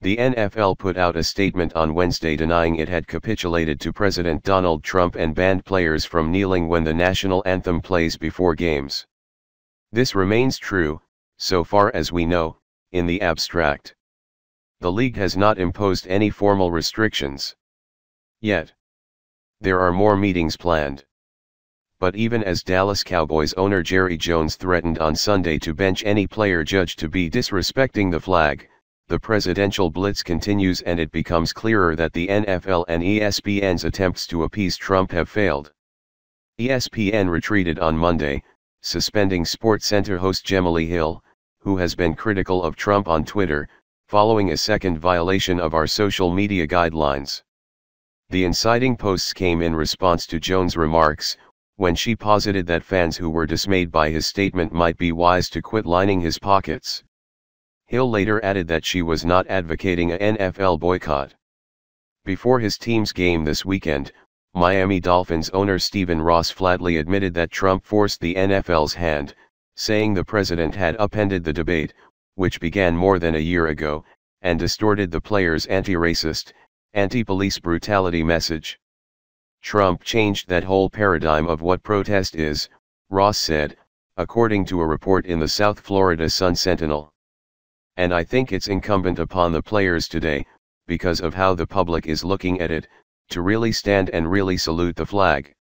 The NFL put out a statement on Wednesday denying it had capitulated to President Donald Trump and banned players from kneeling when the national anthem plays before games. This remains true, so far as we know, in the abstract. The league has not imposed any formal restrictions yet. There are more meetings planned. But even as Dallas Cowboys owner Jerry Jones threatened on Sunday to bench any player judged to be disrespecting the flag, the presidential blitz continues, and it becomes clearer that the NFL and ESPN's attempts to appease Trump have failed. ESPN retreated on Monday, suspending SportsCenter host Jemele Hill, who has been critical of Trump on Twitter, following a second violation of our social media guidelines. The inciting posts came in response to Jones' remarks, when she posited that fans who were dismayed by his statement might be wise to quit lining his pockets. Hill later added that she was not advocating an NFL boycott. Before his team's game this weekend, Miami Dolphins owner Stephen Ross flatly admitted that Trump forced the NFL's hand, saying the president had upended the debate, which began more than a year ago, and distorted the players' anti-racist, anti-police brutality message. Trump changed that whole paradigm of what protest is, Ross said, according to a report in the South Florida Sun-Sentinel. And I think it's incumbent upon the players today, because of how the public is looking at it, to really stand and really salute the flag.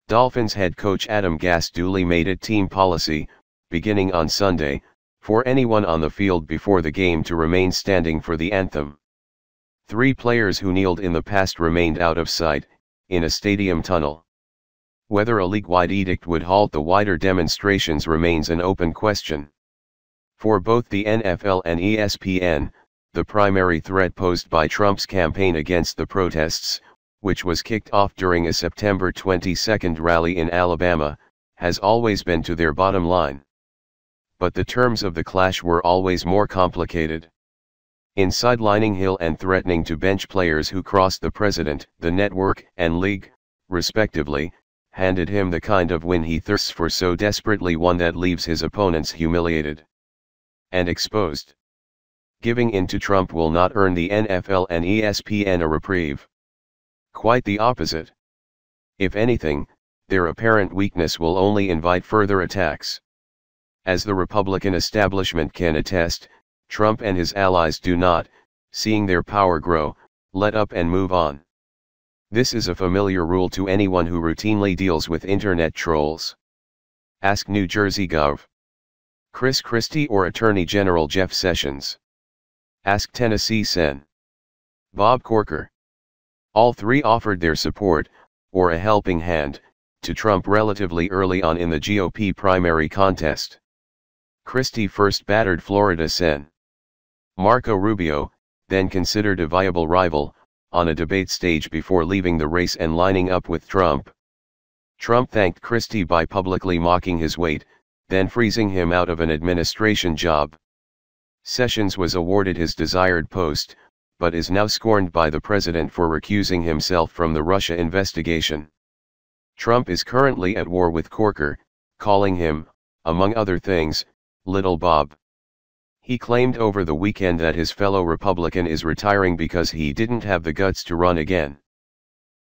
Dolphins head coach Adam Gase duly made it team policy, beginning on Sunday, for anyone on the field before the game to remain standing for the anthem. 3 players who kneeled in the past remained out of sight, in a stadium tunnel. Whether a league-wide edict would halt the wider demonstrations remains an open question. For both the NFL and ESPN, the primary threat posed by Trump's campaign against the protests, which was kicked off during a September 22 rally in Alabama, has always been to their bottom line. But the terms of the clash were always more complicated. In sidelining Hill and threatening to bench players who crossed the president, the network, and league, respectively, handed him the kind of win he thirsts for so desperately, one that leaves his opponents humiliated and exposed. Giving in to Trump will not earn the NFL and ESPN a reprieve. Quite the opposite. If anything, their apparent weakness will only invite further attacks. As the Republican establishment can attest, Trump and his allies do not, seeing their power grow, let up and move on. This is a familiar rule to anyone who routinely deals with internet trolls. Ask New Jersey Gov. Chris Christie or Attorney General Jeff Sessions. Ask Tennessee Sen. Bob Corker. All 3 offered their support, or a helping hand, to Trump relatively early on in the GOP primary contest. Christie first battered Florida Sen. Marco Rubio, then considered a viable rival, on a debate stage before leaving the race and lining up with Trump. Trump thanked Christie by publicly mocking his weight, then freezing him out of an administration job. Sessions was awarded his desired post, but is now scorned by the president for recusing himself from the Russia investigation. Trump is currently at war with Corker, calling him, among other things, Little Bob. He claimed over the weekend that his fellow Republican is retiring because he didn't have the guts to run again.